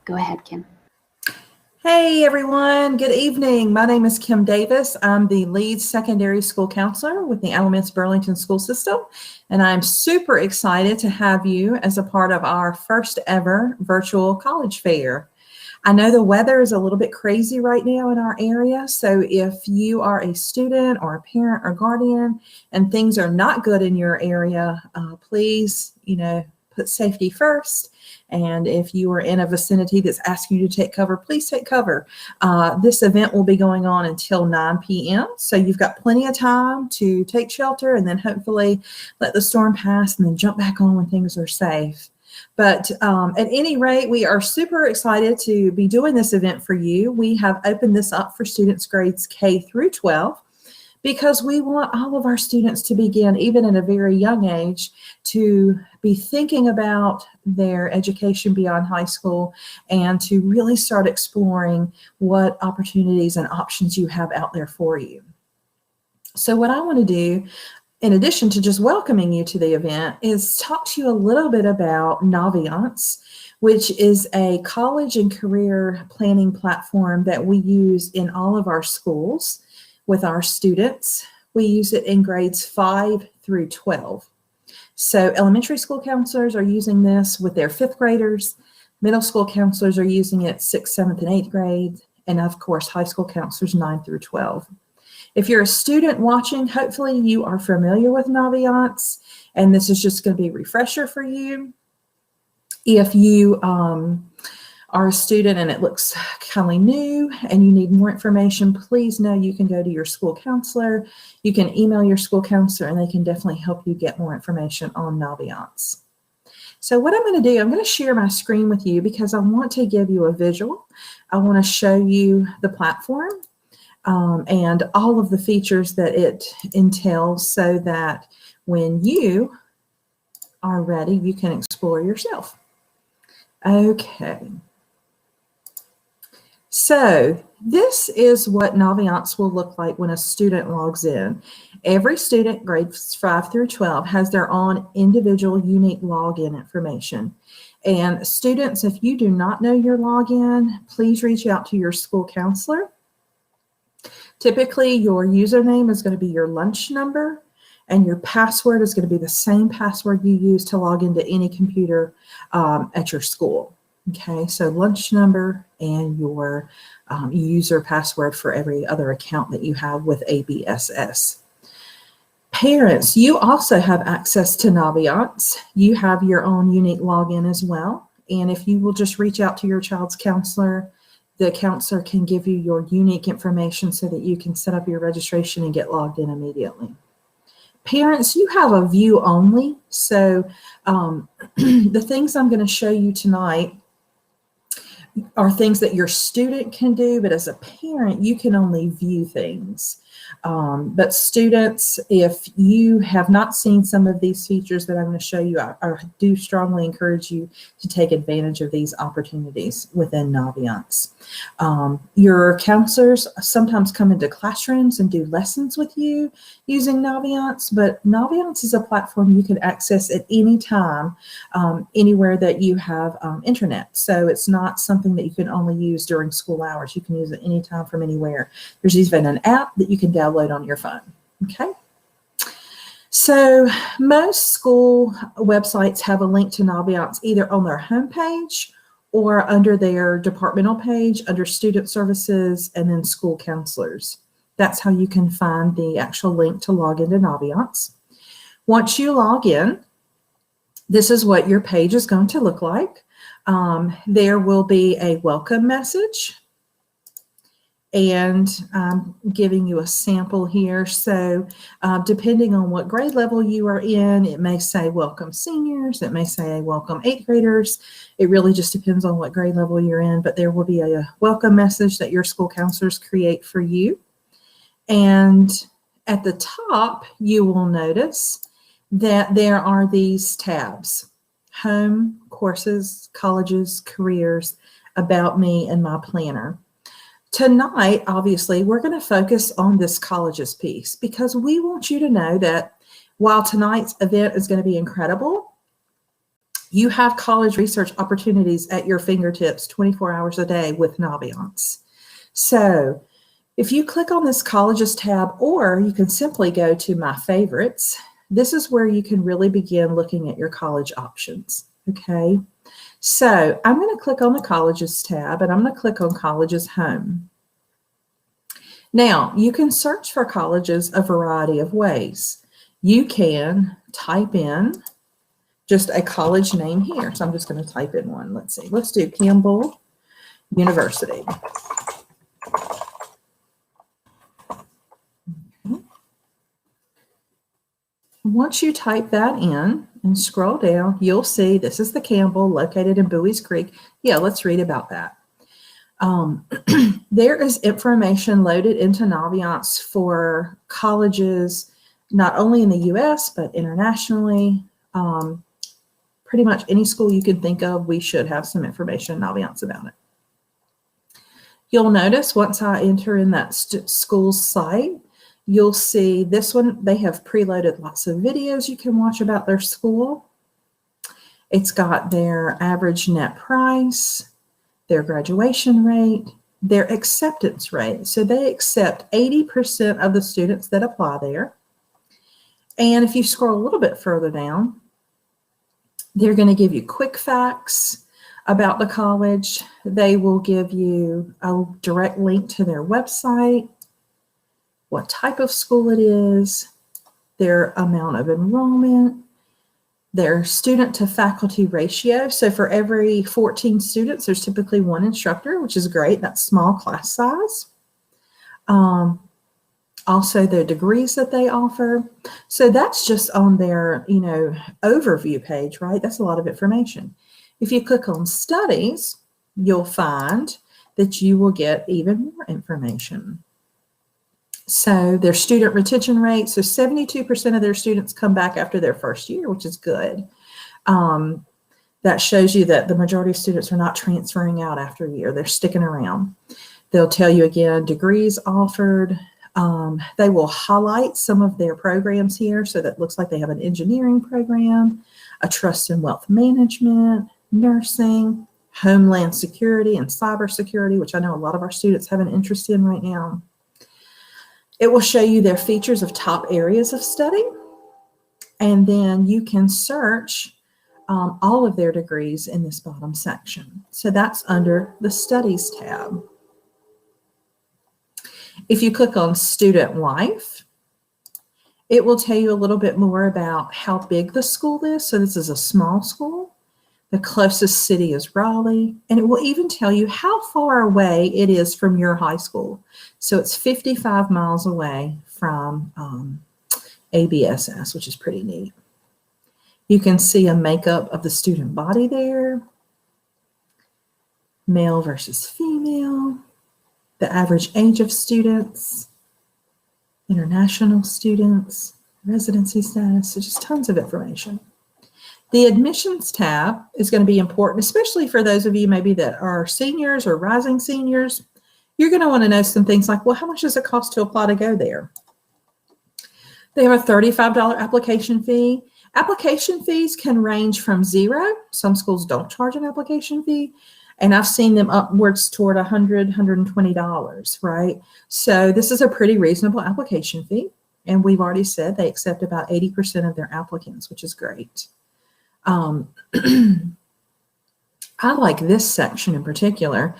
Go ahead, Kim. Hey everyone, good evening. My name is Kim Davis. I'm the lead secondary school counselor with the Naviance Burlington School System, and I'm super excited to have you as a part of our first ever virtual college fair. I know the weather is a little bit crazy right now in our area, so if you are a student or a parent or guardian and things are not good in your area, please, put safety first. And if you are in a vicinity that's asking you to take cover, please take cover. This event will be going on until 9 p.m. So you've got plenty of time to take shelter and then hopefully let the storm pass and then jump back on when things are safe. But at any rate, we are super excited to be doing this event for you. We have opened this up for students grades K through 12 because we want all of our students to begin, even at a very young age, to be thinking about their education beyond high school and to really start exploring what opportunities and options you have out there for you. So what I want to do, in addition to just welcoming you to the event, is talk to you a little bit about Naviance, which is a college and career planning platform that we use in all of our schools with our students. We use it in grades 5 through 12. So elementary school counselors are using this with their 5th graders. Middle school counselors are using it 6th, 7th, and 8th grade. And of course, high school counselors 9 through 12. If you're a student watching, hopefully you are familiar with Naviance, and this is just going to be a refresher for you. If you are a student and it looks kind of new and you need more information, please know you can go to your school counselor. You can email your school counselor and they can definitely help you get more information on Naviance. So what I'm going to do, I'm going to share my screen with you because I want to give you a visual. I want to show you the platform and all of the features that it entails so that when you are ready, you can explore yourself. Okay. So this is what Naviance will look like when a student logs in. Every student, grades 5 through 12, has their own individual unique login information. And students, if you do not know your login, please reach out to your school counselor. Typically, your username is going to be your lunch number, and your password is going to be the same password you use to log into any computer at your school. Okay, so lunch number and your user password for every other account that you have with ABSS. Parents, you also have access to Naviance. You have your own unique login as well. And if you will just reach out to your child's counselor, the counselor can give you your unique information so that you can set up your registration and get logged in immediately. Parents, you have a view only. So the things I'm going to show you tonight are things that your student can do, but as a parent, you can only view things. But students, if you have not seen some of these features that I'm going to show you, I do strongly encourage you to take advantage of these opportunities within Naviance. Your counselors sometimes come into classrooms and do lessons with you using Naviance, but Naviance is a platform you can access at any time, anywhere that you have internet. So it's not something that you can only use during school hours. You can use it anytime from anywhere. There's even an app that you can download on your phone. Okay. So most school websites have a link to Naviance either on their homepage or under their departmental page under student services and then school counselors. That's how you can find the actual link to log into Naviance. Once you log in, this is what your page is going to look like. There will be a welcome message. And I'm giving you a sample here. So depending on what grade level you are in, it may say welcome seniors, it may say welcome 8th graders. It really just depends on what grade level you're in, but there will be a welcome message that your school counselors create for you. And at the top, you will notice that there are these tabs: home, courses, colleges, careers, about me, and my planner. Tonight, obviously, we're going to focus on this colleges piece because we want you to know that while tonight's event is going to be incredible, You have college research opportunities at your fingertips 24 hours a day with Naviance. So if you click on this colleges tab, or you can simply go to my favorites, this is where you can really begin looking at your college options. Okay. So I'm going to click on the colleges tab, and I'm going to click on colleges home. Now you can search for colleges a variety of ways. You can type in just a college name here. So I'm just going to type in one. Let's see. Let's do Campbell University. Once you type that in and scroll down, you'll see this is the Campbell located in Bowie's Creek. Yeah, let's read about that. There is information loaded into Naviance for colleges, not only in the US, but internationally. Pretty much any school you can think of, we should have some information in Naviance about it. You'll notice once I enter in that school's site, you'll see this one, they have preloaded lots of videos you can watch about their school. It's got their average net price, their graduation rate, their acceptance rate. So they accept 80% of the students that apply there. And if you scroll a little bit further down, they're going to give you quick facts about the college. They will give you a direct link to their website, what type of school it is, their amount of enrollment, their student to faculty ratio. So for every 14 students, there's typically one instructor, which is great. That's small class size. Also the degrees that they offer. So that's just on their, overview page, right? That's a lot of information. If you click on studies, you'll find that you will get even more information. So their student retention rate, so 72% of their students come back after their first year, which is good. That shows you that the majority of students are not transferring out after a year. They're sticking around. They'll tell you again, degrees offered. They will highlight some of their programs here. So that looks like they have an engineering program, a trust and wealth management, nursing, homeland security, and cybersecurity, which I know a lot of our students have an interest in right now. It will show you their features of top areas of study. And then you can search all of their degrees in this bottom section. So that's under the Studies tab. If you click on Student Life, it will tell you a little bit more about how big the school is. So this is a small school. The closest city is Raleigh, and it will even tell you how far away it is from your high school. So it's 55 miles away from ABSS, which is pretty neat. You can see a makeup of the student body there, male versus female, the average age of students, international students, residency status, so just tons of information. The admissions tab is going to be important, especially for those of you maybe that are seniors or rising seniors. You're going to want to know some things like, well, how much does it cost to apply to go there? They have a $35 application fee. Application fees can range from $0. Some schools don't charge an application fee. And I've seen them upwards toward $100, $120, right? So this is a pretty reasonable application fee. And we've already said they accept about 80% of their applicants, which is great. I like this section in particular.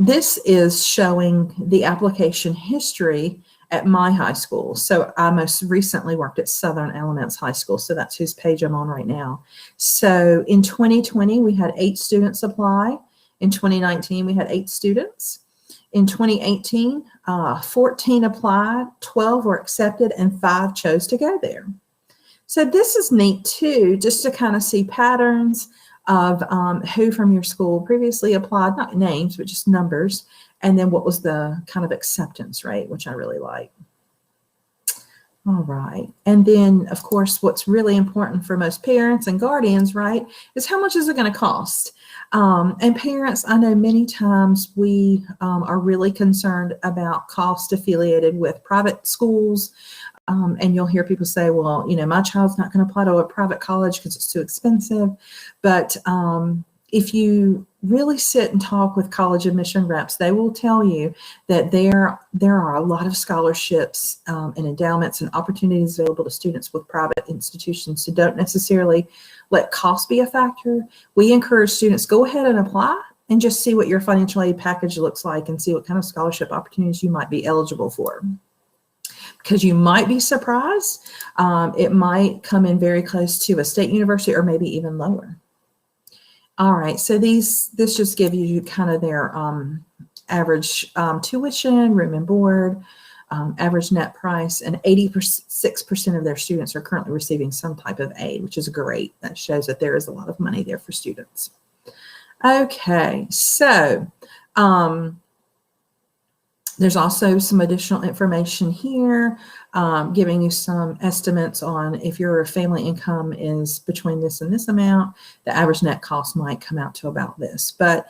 This is showing the application history at my high school. So I most recently worked at Southern Elements High School. So that's whose page I'm on right now. So in 2020, we had 8 students apply. In 2019, we had 8 students. In 2018, 14 applied, 12 were accepted, and 5 chose to go there. So this is neat too, just to kind of see patterns of who from your school previously applied, not names, but just numbers, and then what was the kind of acceptance rate, which I really like. All right. And then, of course, what's really important for most parents and guardians, right, is how much is it going to cost? And parents, I know many times we are really concerned about cost affiliated with private schools, And you'll hear people say, well, my child's not going to apply to a private college because it's too expensive. But if you really sit and talk with college admission reps, they will tell you that there are a lot of scholarships and endowments and opportunities available to students with private institutions. So don't necessarily let cost be a factor. We encourage students, go ahead and apply and just see what your financial aid package looks like and see what kind of scholarship opportunities you might be eligible for. Because you might be surprised. It might come in very close to a state university or maybe even lower. All right, so this just gives you kind of their average tuition, room and board, average net price, and 86% of their students are currently receiving some type of aid, which is great. That shows that there is a lot of money there for students. Okay, so there's also some additional information here giving you some estimates on if your family income is between this and this amount, the average net cost might come out to about this. But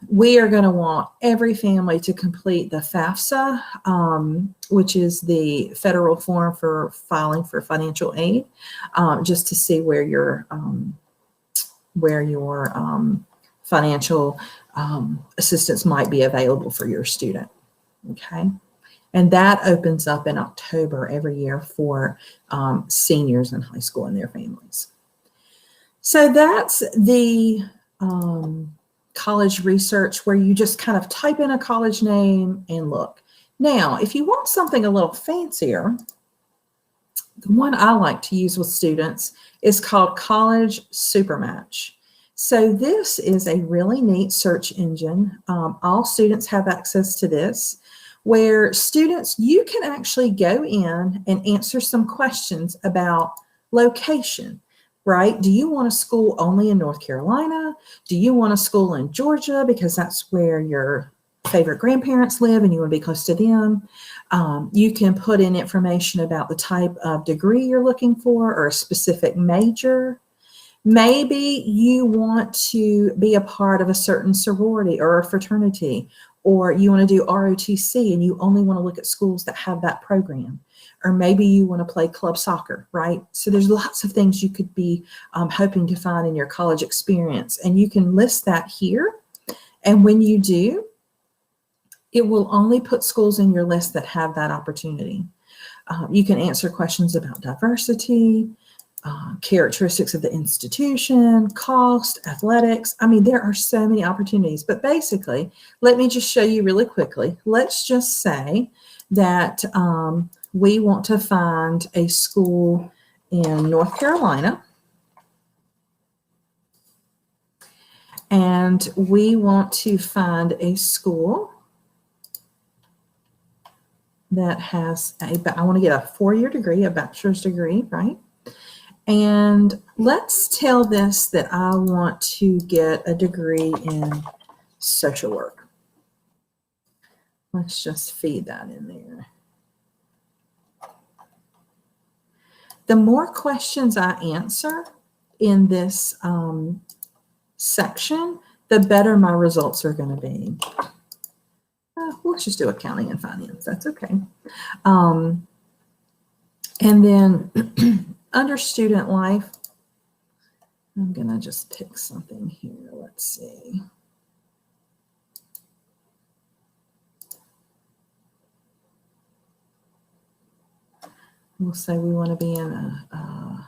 we are going to want every family to complete the FAFSA, which is the federal form for filing for financial aid, just to see where your financial assistance might be available for your student. Okay, and that opens up in October every year for seniors in high school and their families. So that's the college research, where you just kind of type in a college name and look. Now, if you want something a little fancier, the one I like to use with students is called College Supermatch. So this is a really neat search engine. All students have access to this, where students, you can actually go in and answer some questions about location, right? Do you want a school only in North Carolina? Do you want a school in Georgia because that's where your favorite grandparents live and you want to be close to them? You can put in information about the type of degree you're looking for or a specific major. Maybe you want to be a part of a certain sorority or a fraternity, or you want to do ROTC and you only want to look at schools that have that program. Or maybe you want to play club soccer, right? So there's lots of things you could be hoping to find in your college experience. And you can list that here. And when you do, it will only put schools in your list that have that opportunity. You can answer questions about diversity, characteristics of the institution, cost, athletics. I mean, there are so many opportunities, but basically, let me just show you really quickly. Let's just say that we want to find a school in North Carolina, and we want to find a school that has I want to get a 4-year degree, a bachelor's degree, right? And let's tell this that I want to get a degree in social work. Let's just feed that in there. The more questions I answer in this section, the better my results are going to be. Let's just do accounting and finance. That's okay. And then under student life, I'm going to just pick something here. Let's see. We'll say we want to be in a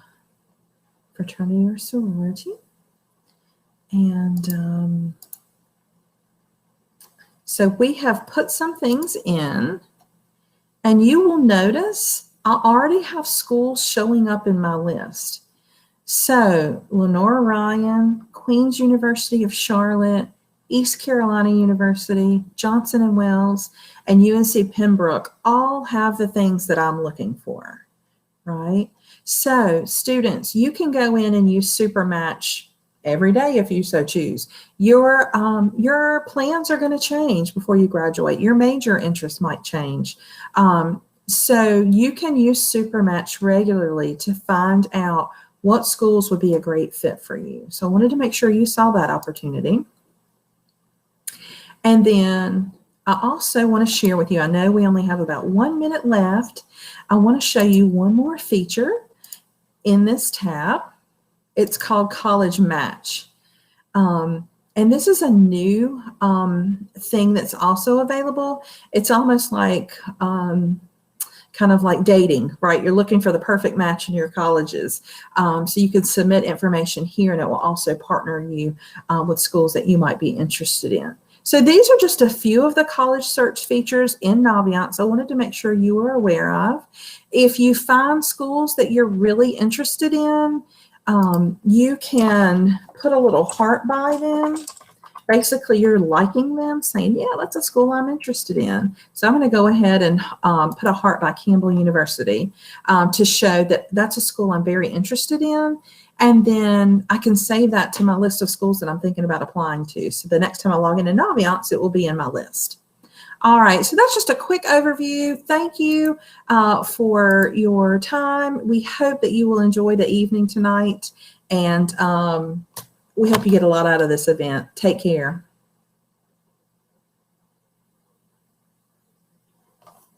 fraternity or sorority. And so we have put some things in, and you will notice I already have schools showing up in my list. So Lenora Ryan, Queen's University of Charlotte, East Carolina University, Johnson & Wales, and UNC Pembroke all have the things that I'm looking for, right? So students, you can go in and use Supermatch every day if you so choose. Your plans are going to change before you graduate. Your major interests might change. So you can use Supermatch regularly to find out what schools would be a great fit for you. So I wanted to make sure you saw that opportunity. And then I also want to share with you, I know we only have about 1 minute left. I want to show you one more feature in this tab. It's called College Match. And this is a new thing that's also available. It's almost like kind of like dating, right? You're looking for the perfect match in your colleges. So you can submit information here, and it will also partner you with schools that you might be interested in. So these are just a few of the college search features in Naviance I wanted to make sure you were aware of. If you find schools that you're really interested in, you can put a little heart by them. Basically, you're liking them, saying, yeah, that's a school I'm interested in. So I'm going to go ahead and put a heart by Campbell University to show that that's a school I'm very interested in. And then I can save that to my list of schools that I'm thinking about applying to. So the next time I log into Naviance, it will be in my list. All right, so that's just a quick overview. Thank you for your time. We hope that you will enjoy the evening tonight, and we hope you get a lot out of this event. Take care.